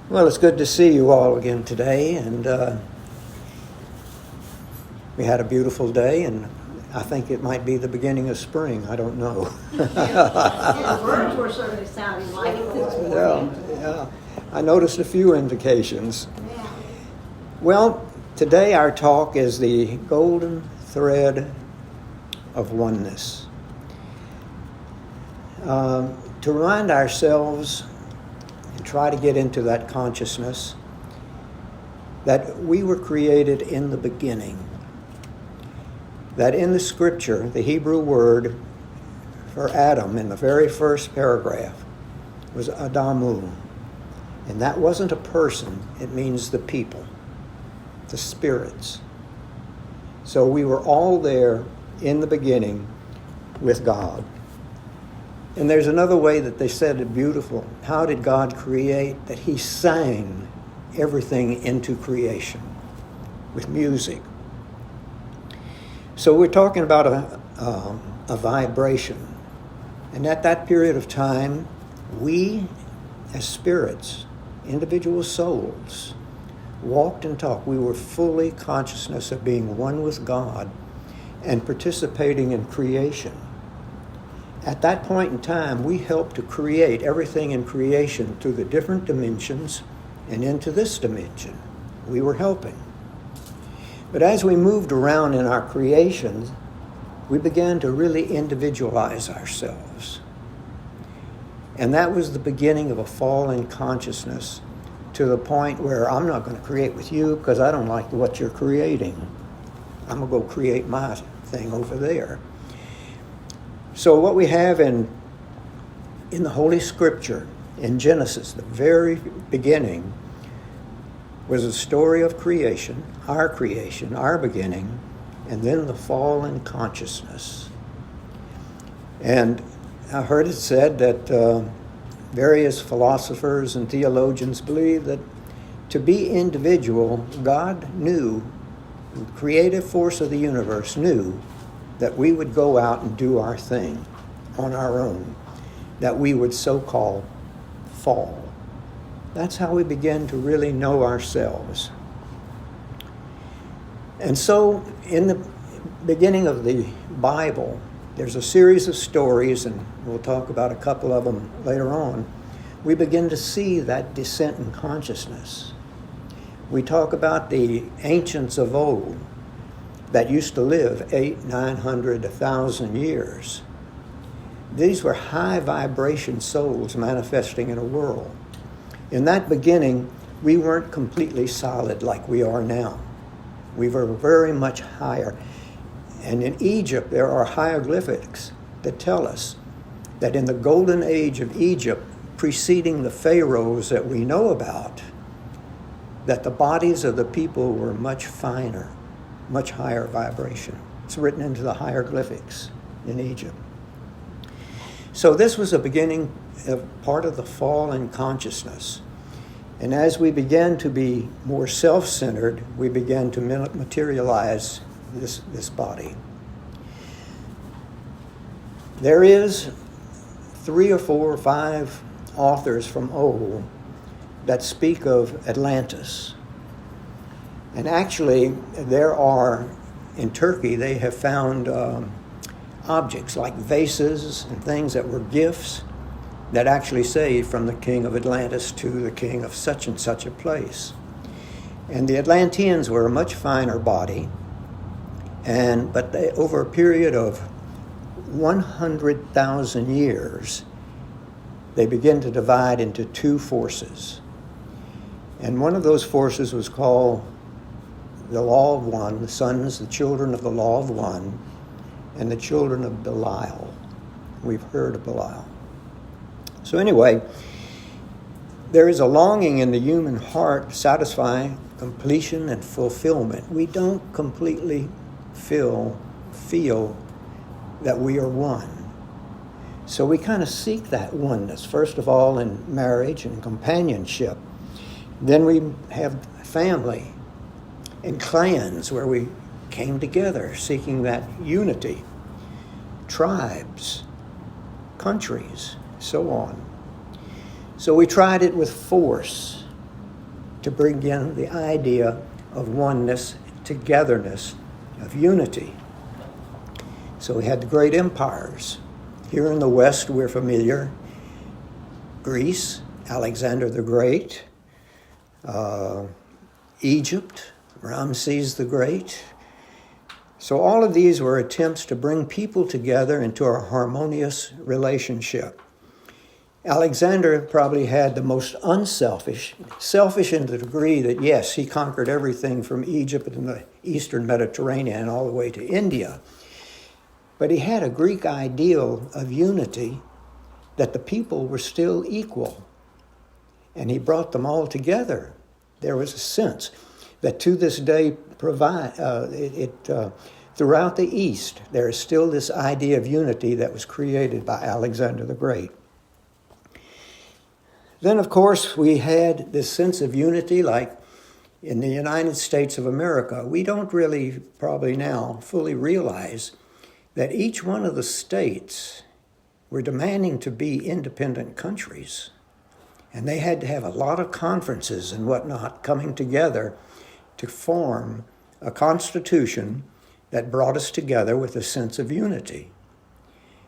Well, it's good to see you all again today, and we had a beautiful day, and I think it might be the beginning of spring. I don't know. Yeah, birds were certainly sounding like it this morning. Yeah. I noticed a few indications. Yeah. Well, today our talk is the golden thread of oneness. To remind ourselves and try to get into that consciousness that we were created in the beginning. That in the scripture, the Hebrew word for Adam in the very first paragraph was Adamu. And that wasn't a person, it means the people, the spirits. So we were all there in the beginning with God. And there's another way that they said it beautiful. How did God create? That he sang everything into creation with music. So we're talking about a vibration. And at that period of time, we as spirits, individual souls, walked and talked. We were fully consciousness of being one with God and participating in creation. At that point in time, we helped to create everything in creation through the different dimensions and into this dimension. We were helping. But as we moved around in our creations, we began to really individualize ourselves. And that was the beginning of a fall in consciousness to the point where I'm not going to create with you because I don't like what you're creating. I'm going to go create my thing over there. So what we have in the Holy Scripture, in Genesis, the very beginning, was a story of creation, our beginning, and then the fall in consciousness. And I heard it said that various philosophers and theologians believe that to be individual, God knew, the creative force of the universe knew that we would go out and do our thing on our own, that we would so-called fall. That's how we begin to really know ourselves. And so in the beginning of the Bible, there's a series of stories, and we'll talk about a couple of them later on. We begin to see that descent in consciousness. We talk about the ancients of old that used to live 800, 900, 1,000 years. These were high vibration souls manifesting in a world. In that beginning, we weren't completely solid like we are now. We were very much higher. And in Egypt, there are hieroglyphics that tell us that in the golden age of Egypt, preceding the pharaohs that we know about, that the bodies of the people were much finer, much higher vibration. It's written into the hieroglyphics in Egypt. So this was a beginning of part of the fall in consciousness. And as we began to be more self-centered, we began to materialize this body. There is 3 or 4 or 5 authors from old that speak of Atlantis. And actually, there are, in Turkey, they have found objects like vases and things that were gifts that actually say from the king of Atlantis to the king of such and such a place. And the Atlanteans were a much finer body, but they, over a period of 100,000 years, they begin to divide into 2 forces. And one of those forces was called the Law of One, the sons, the children of the Law of One, and the children of Belial. We've heard of Belial. So anyway, there is a longing in the human heart to satisfy completion and fulfillment. We don't completely feel that we are one. So we kind of seek that oneness, first of all in marriage and companionship. Then we have family and clans where we came together seeking that unity, tribes, countries, so on. So we tried it with force, to bring in the idea of oneness, togetherness, of unity. So we had the great empires. Here in the West, we're familiar. Greece, Alexander the Great, Egypt, Ramses the Great. So all of these were attempts to bring people together into a harmonious relationship. Alexander probably had the most selfish in the degree that, yes, he conquered everything from Egypt and the Eastern Mediterranean all the way to India. But he had a Greek ideal of unity, that the people were still equal. And he brought them all together. There was a sense that to this day throughout the East, there is still this idea of unity that was created by Alexander the Great. Then, of course, we had this sense of unity, like in the United States of America. We don't really, probably now, fully realize that each one of the states were demanding to be independent countries. And they had to have a lot of conferences and whatnot coming together to form a constitution that brought us together with a sense of unity.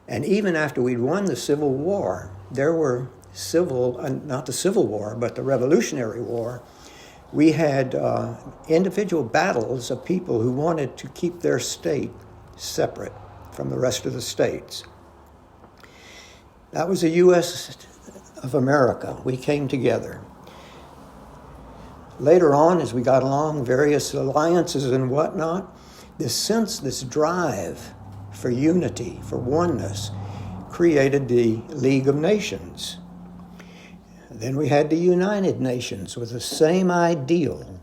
And even after we'd won the Civil War, there were not the Civil War, but the Revolutionary War, we had individual battles of people who wanted to keep their state separate from the rest of the states. That was the U.S. of America. We came together. Later on, as we got along, various alliances and whatnot, this sense, this drive for unity, for oneness, created the League of Nations. Then we had the United Nations with the same ideal.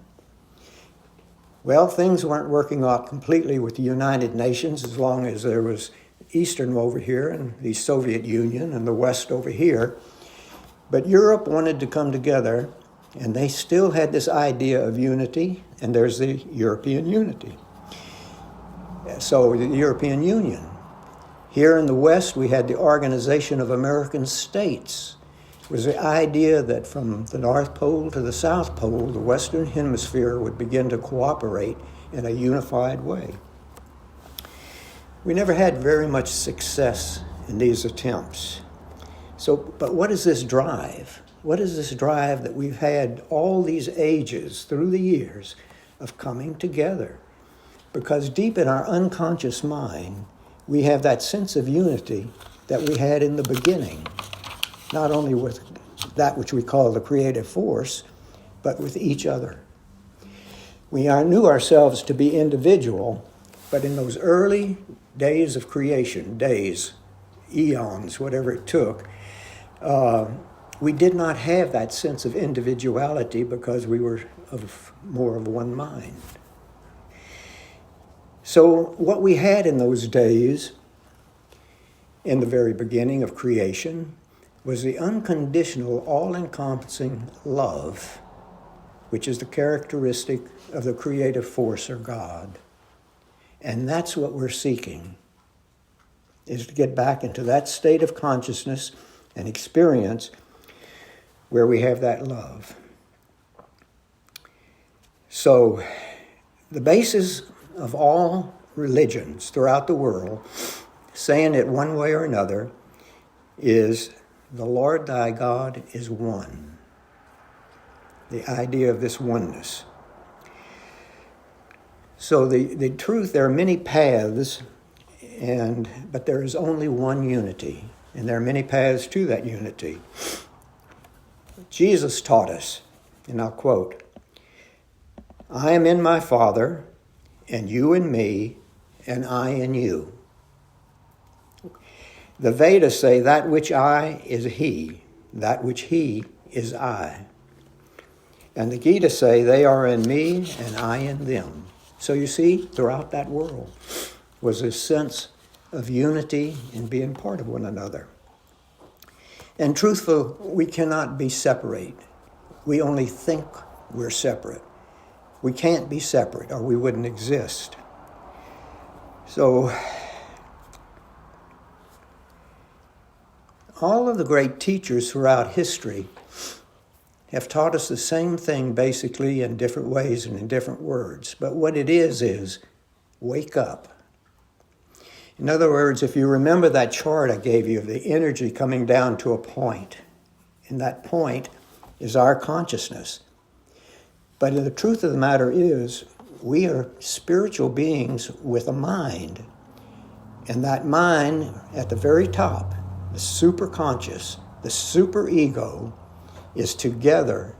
Well, things weren't working out completely with the United Nations as long as there was Eastern over here and the Soviet Union and the West over here. But Europe wanted to come together, and they still had this idea of unity, and there's the European unity. So the European Union. Here in the West, we had the Organization of American States. It was the idea that from the North Pole to the South Pole, the Western Hemisphere would begin to cooperate in a unified way. We never had very much success in these attempts. But what is this drive? What is this drive that we've had all these ages through the years of coming together? Because deep in our unconscious mind, we have that sense of unity that we had in the beginning, not only with that which we call the creative force, but with each other. We knew ourselves to be individual, but in those early days of creation, eons, whatever it took, we did not have that sense of individuality because we were more of one mind. So what we had in those days, in the very beginning of creation, was the unconditional, all-encompassing love, which is the characteristic of the creative force or God. And that's what we're seeking, is to get back into that state of consciousness and experience where we have that love. So the basis of all religions throughout the world, saying it one way or another, is the Lord thy God is one. The idea of this oneness. So the truth, there are many paths, but there is only one unity, and there are many paths to that unity. Jesus taught us, and I'll quote, "I am in my Father, and you in me, and I in you." The Vedas say that which I is he, that which he is I. And the Gita say they are in me and I in them. So you see, throughout that world was this sense of unity and being part of one another. And truthful, we cannot be separate. We only think we're separate. We can't be separate or we wouldn't exist. So all of the great teachers throughout history have taught us the same thing basically in different ways and in different words. But what it is wake up. In other words, if you remember that chart I gave you of the energy coming down to a point, and that point is our consciousness. But the truth of the matter is, we are spiritual beings with a mind. And that mind, at the very top, the superconscious, the superego, is together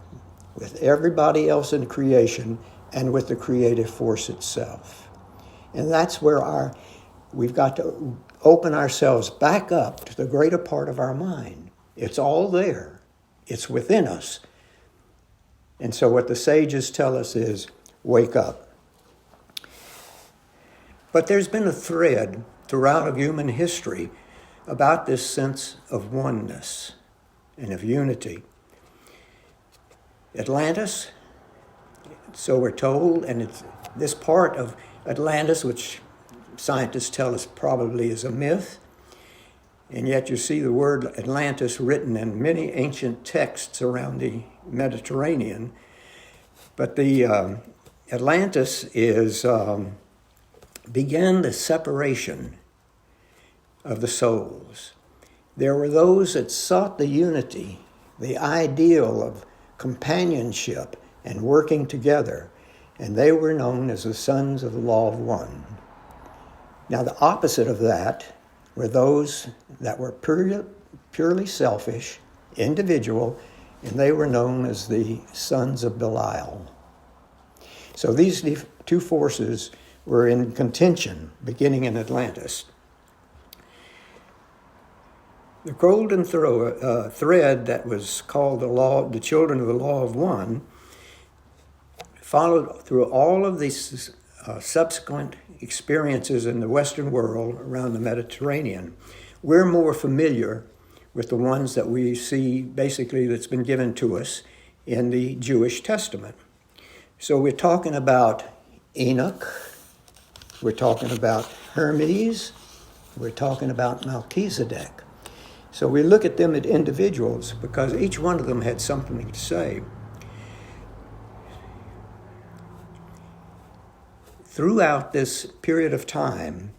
with everybody else in creation and with the creative force itself. And that's where we've got to open ourselves back up to the greater part of our mind. It's all there. It's within us. And so what the sages tell us is, wake up. But there's been a thread throughout of human history about this sense of oneness and of unity. Atlantis, so we're told, and it's this part of Atlantis, which scientists tell us probably is a myth, and yet you see the word Atlantis written in many ancient texts around the Mediterranean. But the Atlantis began the separation of the souls. There were those that sought the unity, the ideal of companionship and working together, and they were known as the sons of the law of one. Now the opposite of that were those that were purely selfish, individual, and they were known as the sons of Belial. So these two forces were in contention beginning in Atlantis. The golden thread that was called the children of the law of one, followed through all of these subsequent experiences in the Western world around the Mediterranean. We're more familiar with the ones that we see basically that's been given to us in the Jewish Testament. So we're talking about Enoch, we're talking about Hermes, we're talking about Melchizedek. So we look at them as individuals because each one of them had something to say. Throughout this period of time,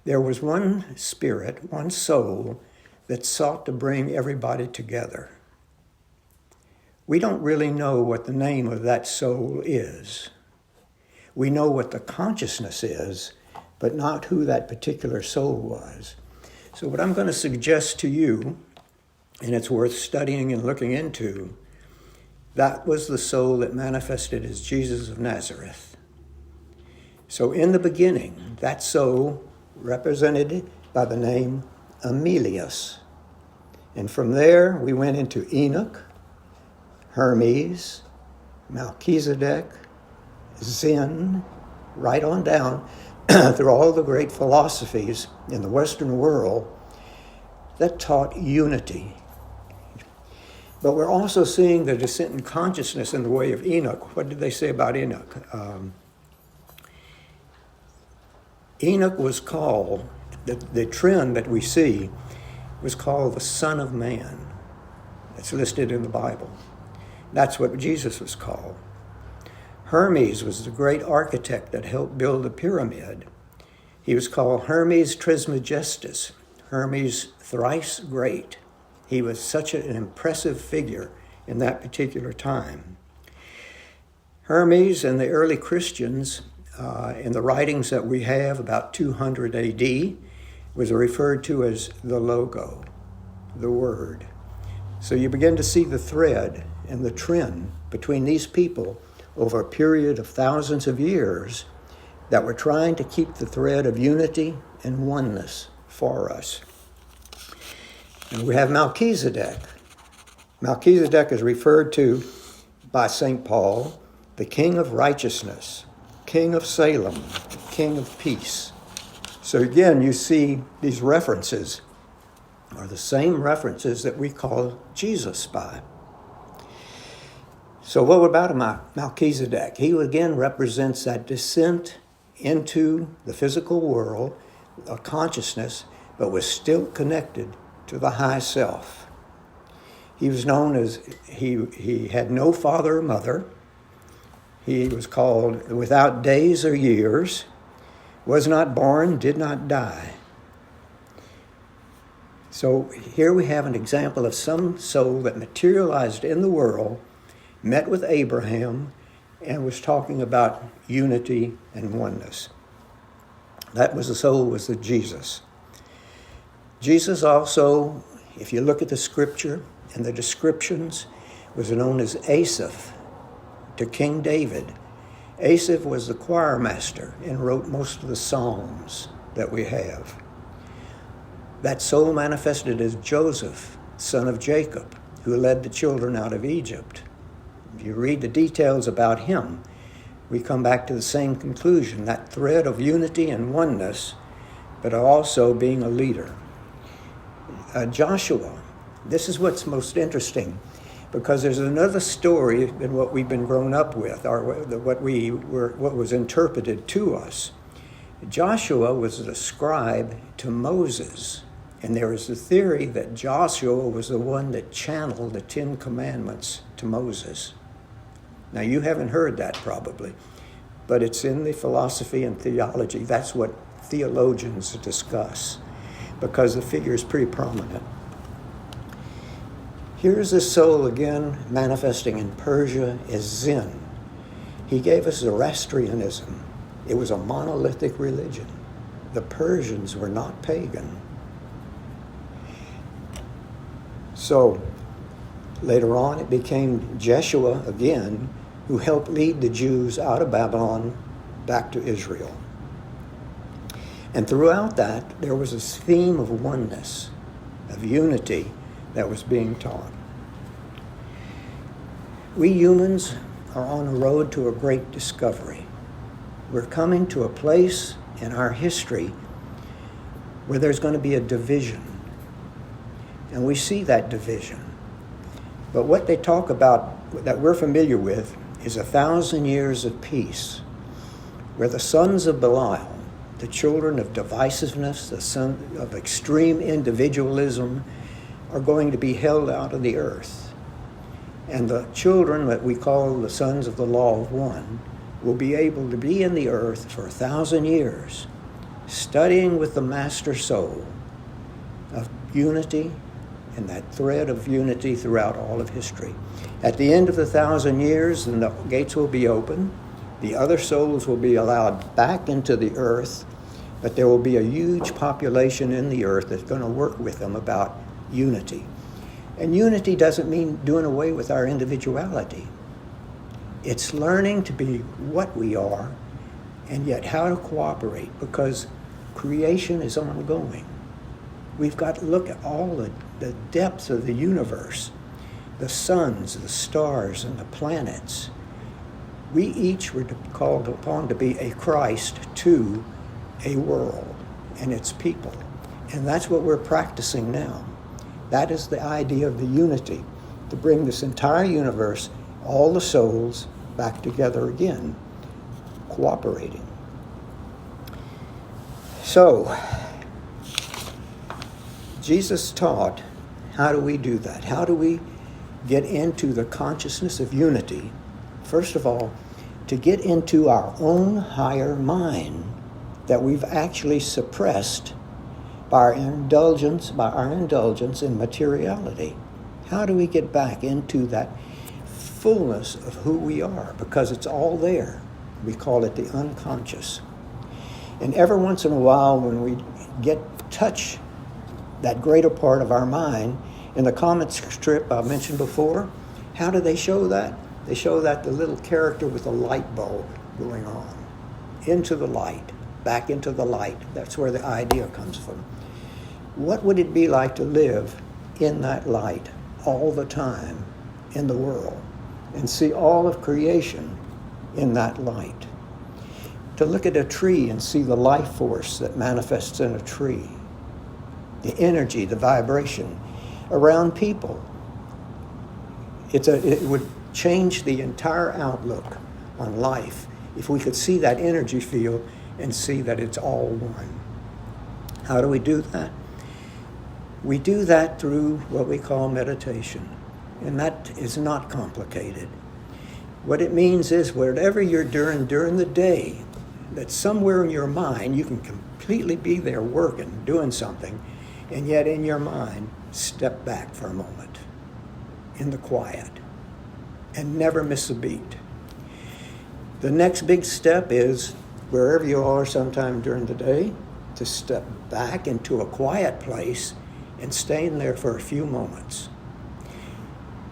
there was one spirit, one soul, that sought to bring everybody together. We don't really know what the name of that soul is. We know what the consciousness is, but not who that particular soul was. So what I'm going to suggest to you, and it's worth studying and looking into, that was the soul that manifested as Jesus of Nazareth. So in the beginning, that soul represented by the name Emilius. And from there, we went into Enoch, Hermes, Melchizedek, Zen, right on down through all the great philosophies in the Western world that taught unity. But we're also seeing the descent in consciousness in the way of Enoch. What did they say about Enoch? Enoch was called, the trend that we see was called the Son of Man. It's listed in the Bible. That's what Jesus was called. Hermes was the great architect that helped build the pyramid. He was called Hermes Trismegistus, Hermes thrice great. He was such an impressive figure in that particular time. Hermes and the early Christians, in the writings that we have about 200 AD, was referred to as the Logo, the Word. So you begin to see the thread and the trend between these people over a period of thousands of years that were trying to keep the thread of unity and oneness for us. And we have Melchizedek. Melchizedek is referred to by St. Paul, the King of Righteousness, King of Salem, King of Peace. So again, you see these references are the same references that we call Jesus by. So what about Melchizedek? He again represents that descent into the physical world, a consciousness, but was still connected to the high self. He was known as, he had no father or mother. He was called without days or years, was not born, did not die. So here we have an example of some soul that materialized in the world, met with Abraham, and was talking about unity and oneness. That was the soul, was the Jesus. Jesus also, if you look at the scripture and the descriptions, was known as Asaph to King David. Asaph was the choir master and wrote most of the psalms that we have. That soul manifested as Joseph, son of Jacob, who led the children out of Egypt. If you read the details about him, we come back to the same conclusion, that thread of unity and oneness, but also being a leader. Joshua, this is what's most interesting, because there's another story than what we've been grown up with, or what was interpreted to us. Joshua was the scribe to Moses, and there is the theory that Joshua was the one that channeled the 10 Commandments to Moses. Now, you haven't heard that probably, but it's in the philosophy and theology. That's what theologians discuss, because the figure is pretty prominent. Here's the soul again manifesting in Persia as Zen. He gave us Zoroastrianism. It was a monolithic religion. The Persians were not pagan. So later on it became Jeshua again, who helped lead the Jews out of Babylon back to Israel. And throughout that, there was this theme of oneness, of unity that was being taught. We humans are on a road to a great discovery. We're coming to a place in our history where there's going to be a division. And we see that division. But what they talk about that we're familiar with is 1,000 years of peace, where the sons of Belial, the children of divisiveness, the son of extreme individualism, are going to be held out of the earth. And the children that we call the sons of the law of one will be able to be in the earth for 1,000 years, studying with the master soul of unity and that thread of unity throughout all of history. At the end of the 1,000 years, then the gates will be open. The other souls will be allowed back into the earth, but there will be a huge population in the earth that's going to work with them about unity. And unity doesn't mean doing away with our individuality. It's learning to be what we are and yet how to cooperate, because creation is ongoing. We've got to look at all the depths of the universe, the suns, the stars, and the planets. We each were called upon to be a Christ to a world and its people. And that's what we're practicing now. That is the idea of the unity, to bring this entire universe, all the souls, back together again, cooperating. So, Jesus taught, how do we do that? How do we get into the consciousness of unity? First of all, to get into our own higher mind that we've actually suppressed by our indulgence in materiality. How do we get back into that fullness of who we are? Because it's all there. We call it the unconscious. And every once in a while, when we touch that greater part of our mind, in the comic strip I mentioned before, how do they show that? They show that the little character with a light bulb going on, into the light, back into the light. That's where the idea comes from. What would it be like to live in that light all the time in the world and see all of creation in that light? To look at a tree and see the life force that manifests in a tree, the energy, the vibration around people. It would change the entire outlook on life if we could see that energy field and see that it's all one. How do we do that? We do that through what we call meditation. And that is not complicated. What it means is whatever you're doing during the day, that somewhere in your mind you can completely be there working, doing something, and yet in your mind, step back for a moment in the quiet and never miss a beat. The next big step is wherever you are sometime during the day, to step back into a quiet place and stay in there for a few moments.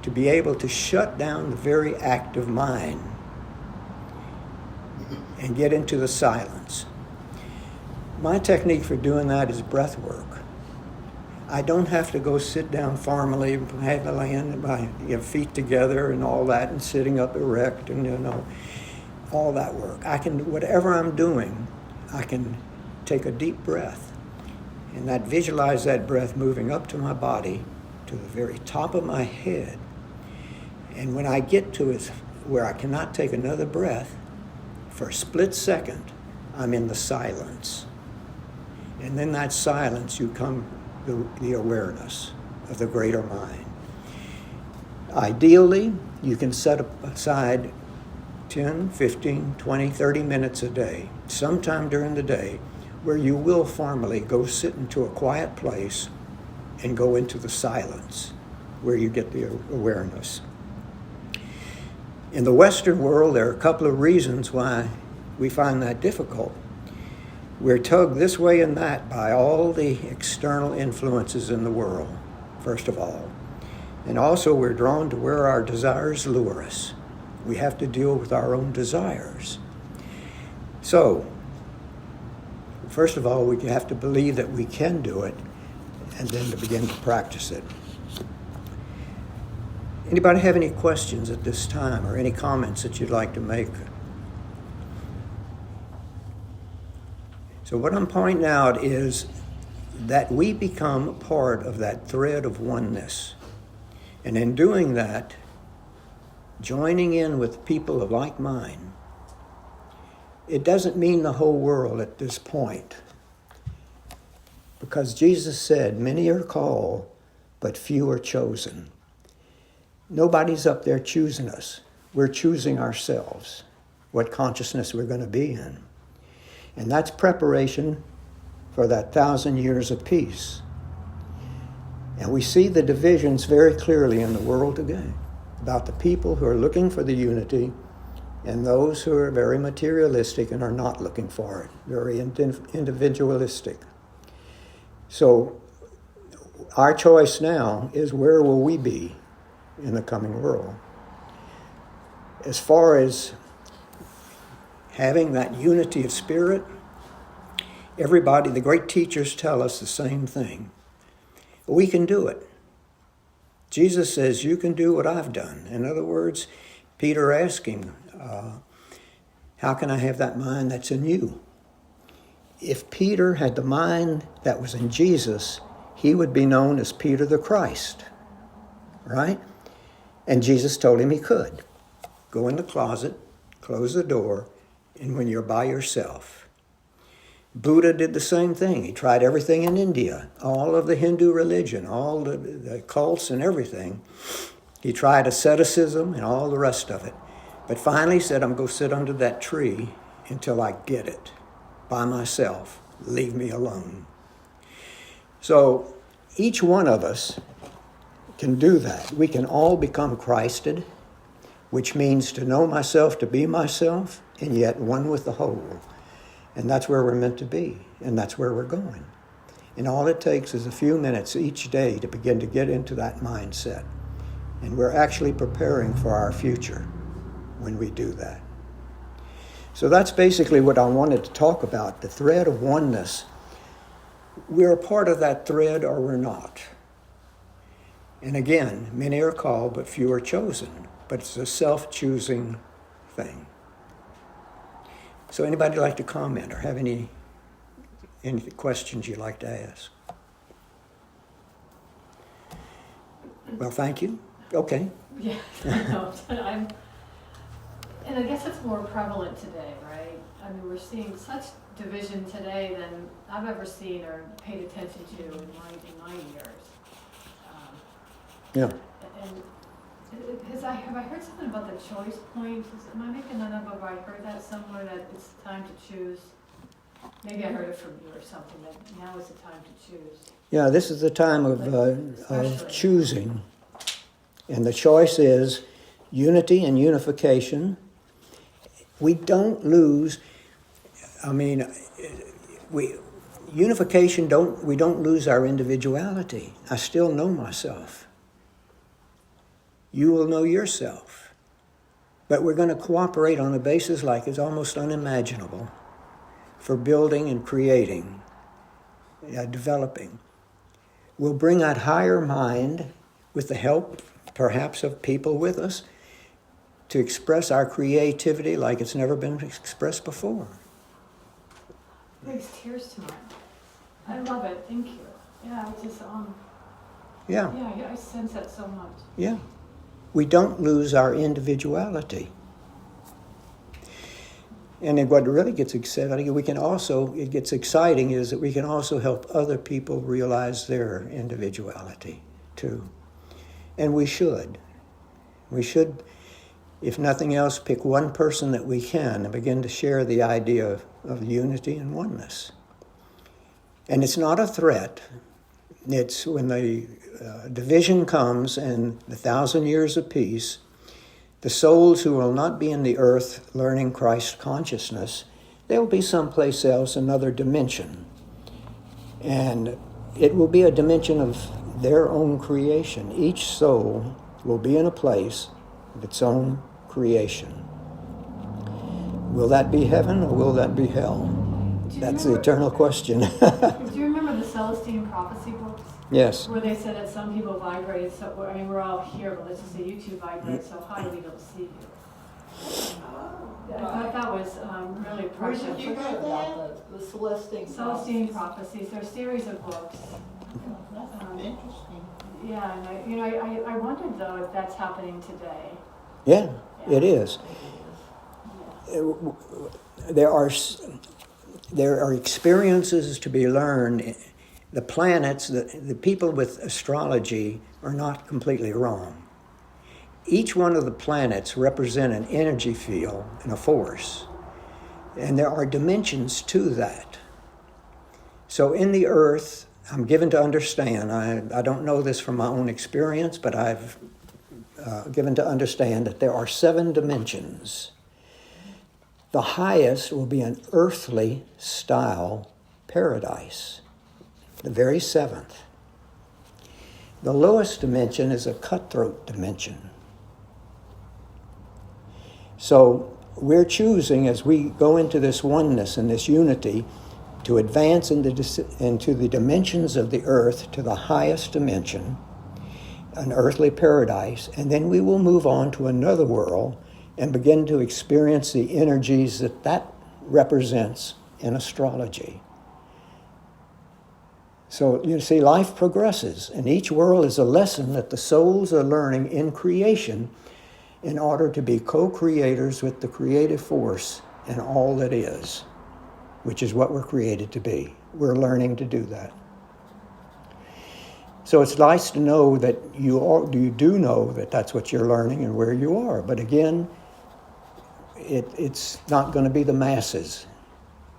To be able to shut down the very active mind and get into the silence. My technique for doing that is breath work. I don't have to go sit down formally, have laying my feet together and all that, and sitting up erect and all that work. I can, whatever I'm doing, I can take a deep breath and visualize that breath moving up to my body, to the very top of my head. And when I get to it where I cannot take another breath, for a split second, I'm in the silence. And in that silence, you come the awareness of the greater mind. Ideally, you can set aside 10, 15, 20, 30 minutes a day, sometime during the day, where you will formally go sit into a quiet place and go into the silence, where you get the awareness. In the Western world, there are a couple of reasons why we find that difficult. We're tugged this way and that by all the external influences in the world, first of all. And also we're drawn to where our desires lure us. We have to deal with our own desires. So, first of all, we have to believe that we can do it, and then to begin to practice it. Anybody have any questions at this time, or any comments that you'd like to make? So what I'm pointing out is that we become part of that thread of oneness. And in doing that, joining in with people of like mind, it doesn't mean the whole world at this point. Because Jesus said, many are called, but few are chosen. Nobody's up there choosing us. We're choosing ourselves, what consciousness we're going to be in. And that's preparation for that 1,000 years of peace. And we see the divisions very clearly in the world today about the people who are looking for the unity and those who are very materialistic and are not looking for it, very individualistic. So our choice now is, where will we be in the coming world? As far as having that unity of spirit, everybody, the great teachers tell us the same thing. We can do it. Jesus says, you can do what I've done. In other words, Peter asked him, how can I have that mind that's in you? If Peter had the mind that was in Jesus, he would be known as Peter the Christ, right? And Jesus told him he could. Go in the closet, close the door, and when you're by yourself. Buddha did the same thing. He tried everything in India, all of the Hindu religion, all the cults and everything. He tried asceticism and all the rest of it. But finally he said, I'm going to sit under that tree until I get it by myself. Leave me alone. So each one of us can do that. We can all become Christed, which means to know myself, to be myself, and yet one with the whole. And that's where we're meant to be, and that's where we're going. And all it takes is a few minutes each day to begin to get into that mindset. And we're actually preparing for our future when we do that. So that's basically what I wanted to talk about, the thread of oneness. We're a part of that thread or we're not. And again, many are called, but few are chosen. But it's a self-choosing thing. So anybody like to comment or have any questions you'd like to ask? Well, thank you. Okay. Yeah, no, and I guess it's more prevalent today, right? I mean, we're seeing such division today than I've ever seen or paid attention to in my years. Yeah. And Have I heard something about the choice point? Am I making that up, or I heard that somewhere, that it's time to choose? Maybe I heard it from you or something, that now is the time to choose. Yeah, this is the time of choosing. And the choice is unity and unification. We don't lose, unification, we don't lose our individuality. I still know myself. You will know yourself. But we're going to cooperate on a basis like it's almost unimaginable for building and creating, developing. We'll bring that higher mind with the help, perhaps, of people with us to express our creativity like it's never been expressed before. Brings tears to my eyes. I love it. Thank you. Yeah, it's just Yeah. I sense that so much. Yeah. We don't lose our individuality. And then what really gets exciting, it gets exciting is that we can also help other people realize their individuality too. And we should. We should, if nothing else, pick one person that we can and begin to share the idea of unity and oneness. And it's not a threat. It's when the division comes and the 1,000 years of peace, the souls who will not be in the earth learning Christ consciousness, they'll be someplace else, another dimension. And it will be a dimension of their own creation. Each soul will be in a place of its own creation. Will that be heaven or will that be hell? That's the eternal question. Do you remember the Celestine prophecy books? Yes. Where they said that some people vibrated so, we're all here, but let's just say you two vibrate so high we don't see you. I thought that was really Where precious. did you get that? The Celestine Celestine prophecies. They're a series of books. That's interesting. Yeah, and I wondered though if that's happening today. Yeah, it is. There are experiences to be learned. The planets, the people with astrology are not completely wrong. Each one of the planets represent an energy field and a force. And there are dimensions to that. So in the earth, I'm given to understand, I don't know this from my own experience, but I've given to understand that there are 7 dimensions. The highest will be an earthly style paradise, the very 7th. The lowest dimension is a cutthroat dimension. So we're choosing, as we go into this oneness and this unity, to advance into the dimensions of the earth to the highest dimension, an earthly paradise, and then we will move on to another world and begin to experience the energies that represents in astrology. So you see, life progresses, and each world is a lesson that the souls are learning in creation in order to be co-creators with the creative force and all that is, which is what we're created to be. We're learning to do that. So it's nice to know that you do know that that's what you're learning and where you are. But again, it's not going to be the masses.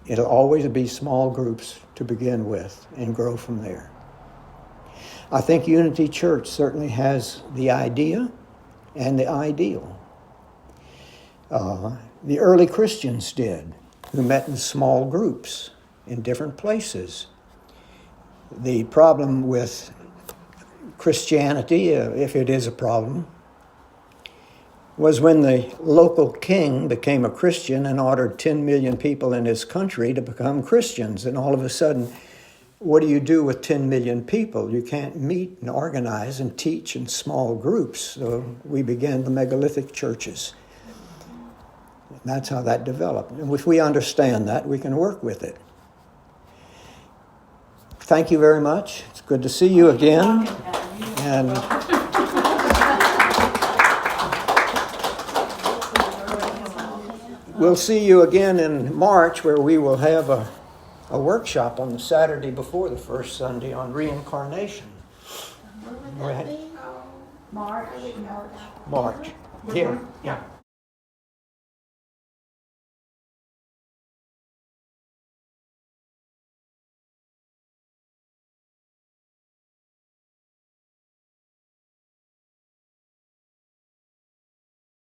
It'll always be small groups to begin with and grow from there. I think Unity Church certainly has the idea and the ideal. The early Christians did, who met in small groups in different places. The problem with Christianity, if it is a problem, was when the local king became a Christian and ordered 10 million people in his country to become Christians. And all of a sudden, what do you do with 10 million people? You can't meet and organize and teach in small groups. So we began the megalithic churches. And that's how that developed. And if we understand that, we can work with it. Thank you very much. It's good to see you again. And we'll see you again in March, where we will have a workshop on the Saturday before the first Sunday on reincarnation. March. March. Here. Yeah.